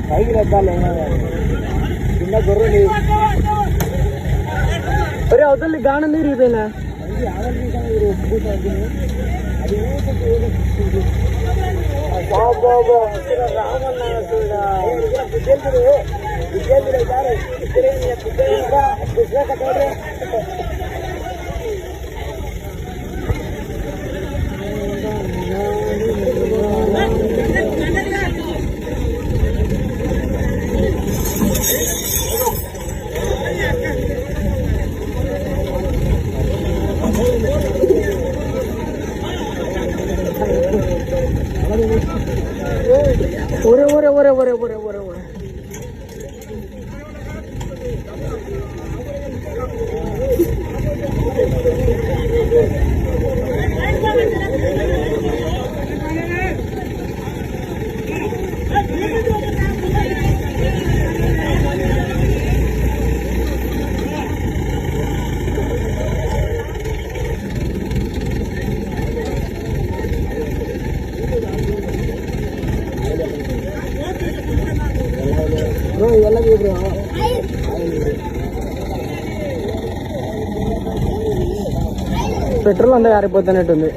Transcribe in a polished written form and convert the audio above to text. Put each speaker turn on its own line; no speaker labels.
పైకి రకాలు చిన్న గొర్రెలు ఒరే అవతల గానం తిరిగిపోయినా ఒరే ఒరే ఒరే ఒరే ఒరే ఒరే ఒరే పెట్రోల్ అంతా ఆరిపోతున్నట్టుంది.